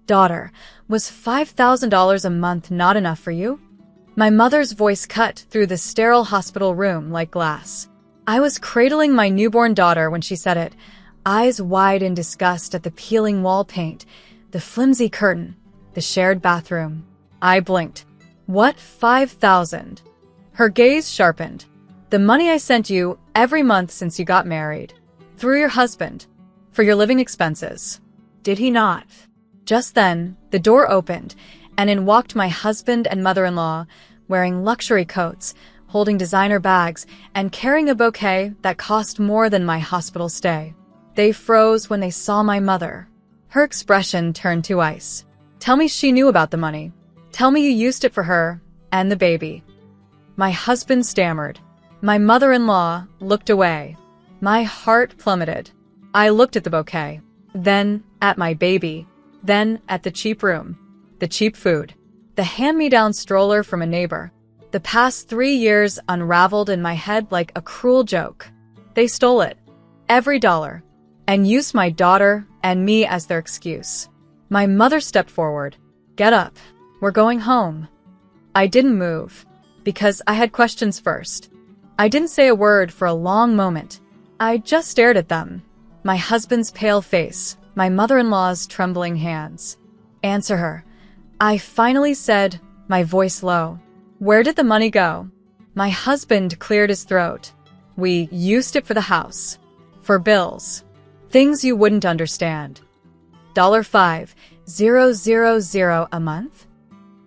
Daughter, was $5,000 a month not enough for you? My mother's voice cut through the sterile hospital room like glass. I was cradling my newborn daughter when she said it, eyes wide in disgust at the peeling wall paint, the flimsy curtain, the shared bathroom. I blinked. What, 5,000? Her gaze sharpened. The money I sent you every month since you got married. Through your husband. For your living expenses. Did he not? Just then, the door opened, and in walked my husband and mother-in-law, wearing luxury coats, holding designer bags, and carrying a bouquet that cost more than my hospital stay. They froze when they saw my mother. Her expression turned to ice. Tell me she knew about the money. Tell me you used it for her and the baby. My husband stammered. My mother-in-law looked away. My heart plummeted. I looked at the bouquet, then at my baby, then at the cheap room, the cheap food, the hand-me-down stroller from a neighbor. The past 3 years unraveled in my head like a cruel joke. They stole it, every dollar, and used my daughter and me as their excuse. My mother stepped forward. Get up. We're going home. I didn't move, because I had questions first. I didn't say a word for a long moment. I just stared at them. My husband's pale face, my mother-in-law's trembling hands. Answer her. I finally said, my voice low. Where did the money go? My husband cleared his throat. We used it for the house. For bills. Things you wouldn't understand. $5,000 a month?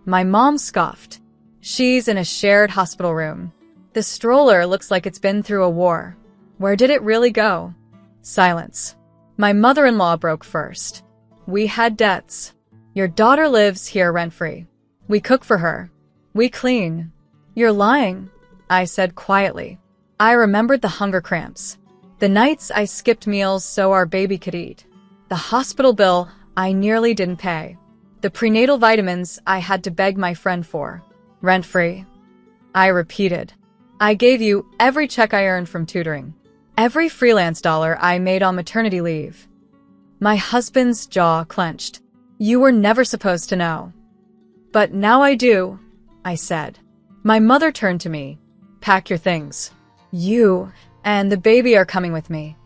My mom scoffed. She's in a shared hospital room. The stroller looks like it's been through a war. Where did it really go? Silence. My mother-in-law broke first. We had debts. Your daughter lives here rent-free. We cook for her. We clean. You're lying, I said quietly. I remembered the hunger cramps. The nights I skipped meals so our baby could eat. The hospital bill I nearly didn't pay. The prenatal vitamins I had to beg my friend for. Rent-free. I repeated. I gave you every check I earned from tutoring. Every freelance dollar I made on maternity leave. My husband's jaw clenched. You were never supposed to know. But now I do, I said. My mother turned to me. Pack your things. You and the baby are coming with me.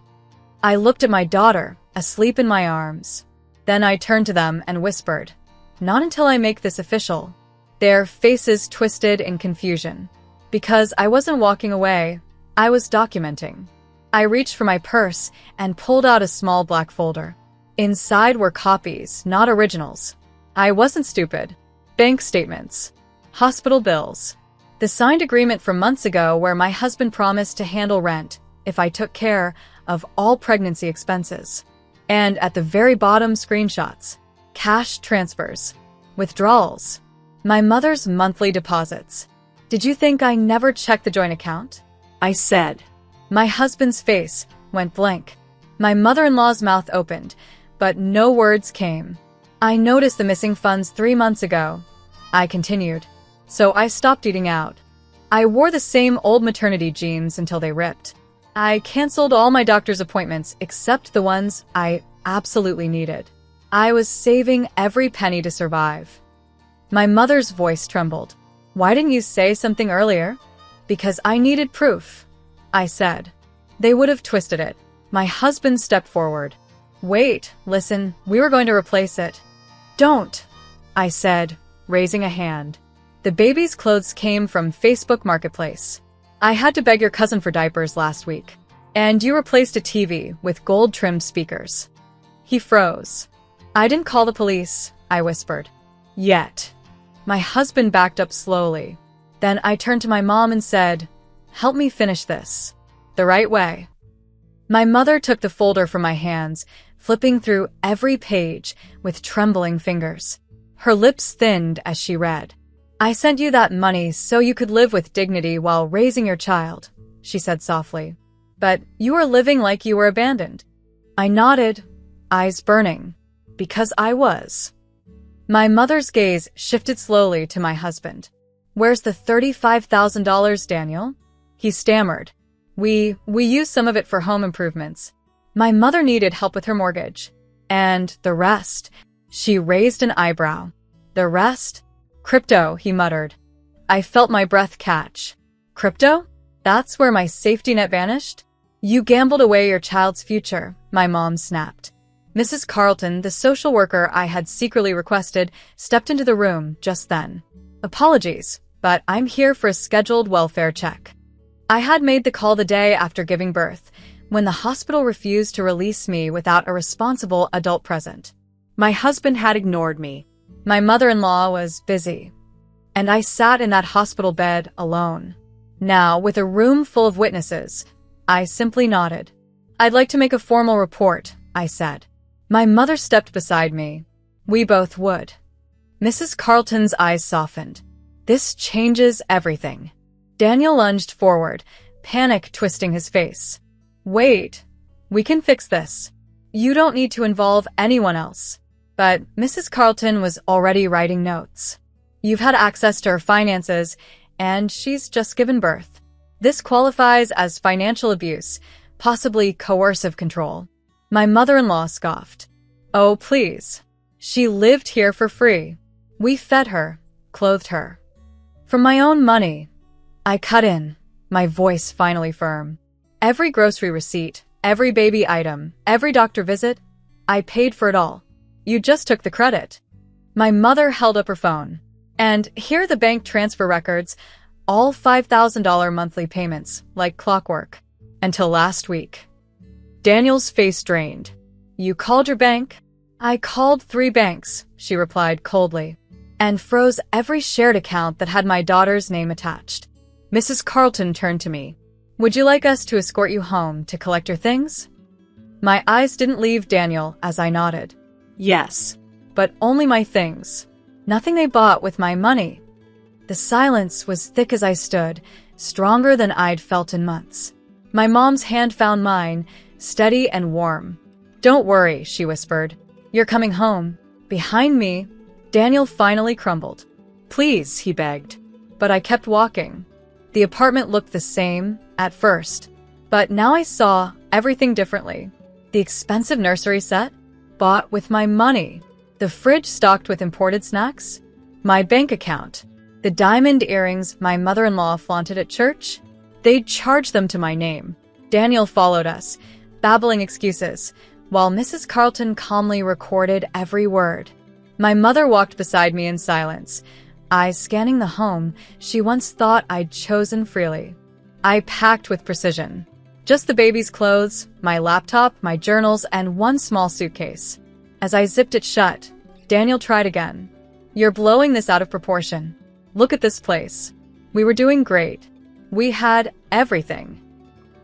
I looked at my daughter, asleep in my arms. Then I turned to them and whispered, not until I make this official. Their faces twisted in confusion. Because I wasn't walking away, I was documenting. I reached for my purse and pulled out a small black folder. Inside were copies, not originals. I wasn't stupid. Bank statements. Hospital bills. The signed agreement from months ago where my husband promised to handle rent if I took care of all pregnancy expenses. And at the very bottom, screenshots. Cash transfers. Withdrawals. My mother's monthly deposits. Did you think I never checked the joint account? I said. My husband's face went blank. My mother-in-law's mouth opened, but no words came. I noticed the missing funds 3 months ago. I continued. So I stopped eating out. I wore the same old maternity jeans until they ripped. I canceled all my doctor's appointments except the ones I absolutely needed. I was saving every penny to survive. My mother's voice trembled. Why didn't you say something earlier? Because I needed proof, I said. They would have twisted it. My husband stepped forward. Wait, listen, we were going to replace it. Don't, I said, raising a hand. The baby's clothes came from Facebook Marketplace. I had to beg your cousin for diapers last week. And you replaced a TV with gold-trimmed speakers. He froze. I didn't call the police, I whispered. Yet. My husband backed up slowly. Then I turned to my mom and said, help me finish this. The right way. My mother took the folder from my hands, flipping through every page with trembling fingers. Her lips thinned as she read. I sent you that money so you could live with dignity while raising your child, she said softly. But you are living like you were abandoned. I nodded, eyes burning, because I was. My mother's gaze shifted slowly to my husband. Where's the $35,000, Daniel? He stammered. We used some of it for home improvements. My mother needed help with her mortgage. And the rest. She raised an eyebrow. The rest? Crypto, he muttered. I felt my breath catch. Crypto? That's where my safety net vanished? You gambled away your child's future, my mom snapped. Mrs. Carlton, the social worker I had secretly requested, stepped into the room just then. Apologies, but I'm here for a scheduled welfare check. I had made the call the day after giving birth, when the hospital refused to release me without a responsible adult present. My husband had ignored me. My mother-in-law was busy. And I sat in that hospital bed alone. Now, with a room full of witnesses, I simply nodded. I'd like to make a formal report, I said. My mother stepped beside me. We both would. Mrs. Carlton's eyes softened. This changes everything. Daniel lunged forward, panic twisting his face. Wait, we can fix this. You don't need to involve anyone else. But Mrs. Carlton was already writing notes. You've had access to her finances, and she's just given birth. This qualifies as financial abuse, possibly coercive control. My mother-in-law scoffed. Oh, please. She lived here for free. We fed her, clothed her. From my own money. I cut in, my voice finally firm. Every grocery receipt, every baby item, every doctor visit, I paid for it all. You just took the credit. My mother held up her phone. And here are the bank transfer records, all $5,000 monthly payments, like clockwork, until last week. Daniel's face drained. You called your bank? I called 3 banks, she replied coldly, and froze every shared account that had my daughter's name attached. Mrs. Carlton turned to me. Would you like us to escort you home to collect your things? My eyes didn't leave Daniel as I nodded. Yes, but only my things. Nothing they bought with my money. The silence was thick as I stood, stronger than I'd felt in months. My mom's hand found mine, steady and warm. Don't worry, she whispered. You're coming home. Behind me, Daniel finally crumbled. Please, he begged. But I kept walking. The apartment looked the same at first, but now I saw everything differently. The expensive nursery set, bought with my money. The fridge stocked with imported snacks. My bank account. The diamond earrings my mother-in-law flaunted at church. They'd charged them to my name. Daniel followed us, babbling excuses, while Mrs. Carlton calmly recorded every word. My mother walked beside me in silence, eyes scanning the home she once thought I'd chosen freely. I packed with precision. Just the baby's clothes, my laptop, my journals, and one small suitcase. As I zipped it shut, Daniel tried again. You're blowing this out of proportion. Look at this place. We were doing great. We had everything.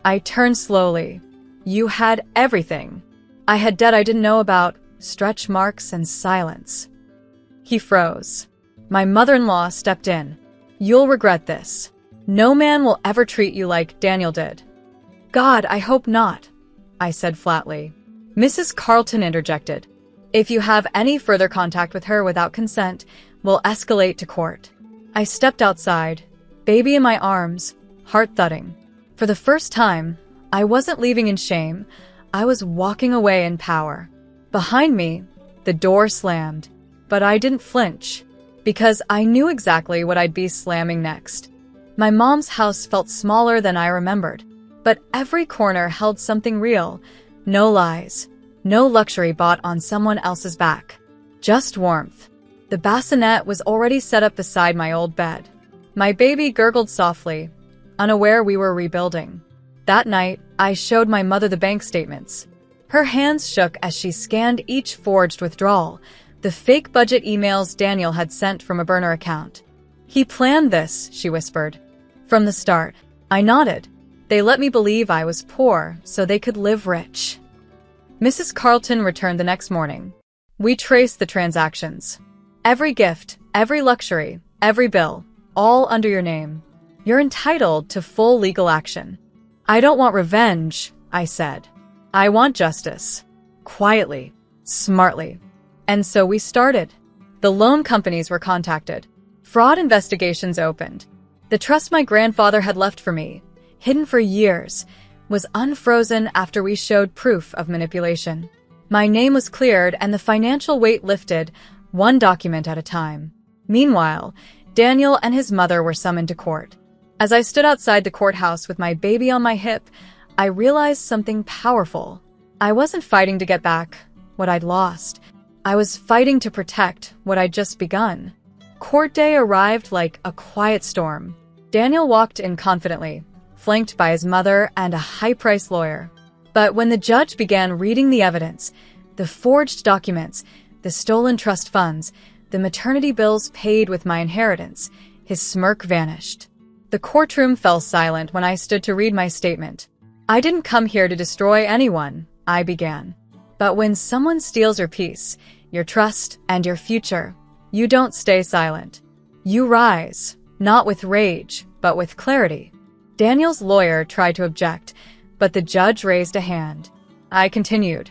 I turned slowly. You had everything. I had debt I didn't know about, stretch marks and silence. He froze. My mother-in-law stepped in. You'll regret this. No man will ever treat you like Daniel did. God, I hope not, I said flatly. Mrs. Carlton interjected. If you have any further contact with her without consent, we'll escalate to court. I stepped outside, baby in my arms, heart thudding. For the first time, I wasn't leaving in shame. I was walking away in power. Behind me, the door slammed, but I didn't flinch, because I knew exactly what I'd be slamming next. My mom's house felt smaller than I remembered, but every corner held something real. No lies, no luxury bought on someone else's back. Just warmth. The bassinet was already set up beside my old bed. My baby gurgled softly, unaware we were rebuilding. That night, I showed my mother the bank statements. Her hands shook as she scanned each forged withdrawal, the fake budget emails Daniel had sent from a burner account. He planned this, she whispered. From the start. I nodded. They let me believe I was poor so they could live rich. Mrs. Carlton returned the next morning. We traced the transactions. Every gift, every luxury, every bill, all under your name. You're entitled to full legal action. I don't want revenge, I said. I want justice. Quietly, smartly. And so we started. The loan companies were contacted. Fraud investigations opened. The trust my grandfather had left for me, hidden for years, was unfrozen after we showed proof of manipulation. My name was cleared and the financial weight lifted, one document at a time. Meanwhile, Daniel and his mother were summoned to court. As I stood outside the courthouse with my baby on my hip, I realized something powerful. I wasn't fighting to get back what I'd lost. I was fighting to protect what I'd just begun. Court day arrived like a quiet storm. Daniel walked in confidently, flanked by his mother and a high-priced lawyer. But when the judge began reading the evidence, the forged documents, the stolen trust funds, the maternity bills paid with my inheritance, his smirk vanished. The courtroom fell silent when I stood to read my statement. I didn't come here to destroy anyone, I began. But when someone steals your peace, your trust, and your future, you don't stay silent. You rise, not with rage, but with clarity. Daniel's lawyer tried to object, but the judge raised a hand. I continued.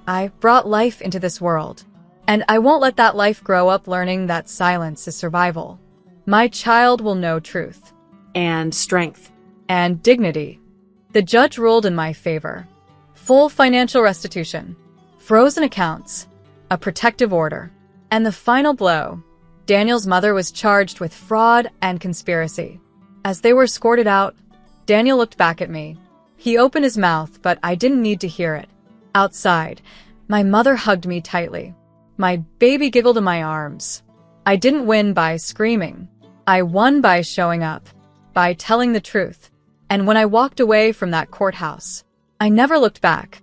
I brought life into this world, and I won't let that life grow up learning that silence is survival. My child will know truth. And strength. And dignity. The judge ruled in my favor. Full financial restitution, frozen accounts, a protective order, and the final blow. Daniel's mother was charged with fraud and conspiracy. As they were escorted out, Daniel looked back at me. He opened his mouth, but I didn't need to hear it. Outside, my mother hugged me tightly. My baby giggled in my arms. I didn't win by screaming. I won by showing up, by telling the truth. And when I walked away from that courthouse, I never looked back.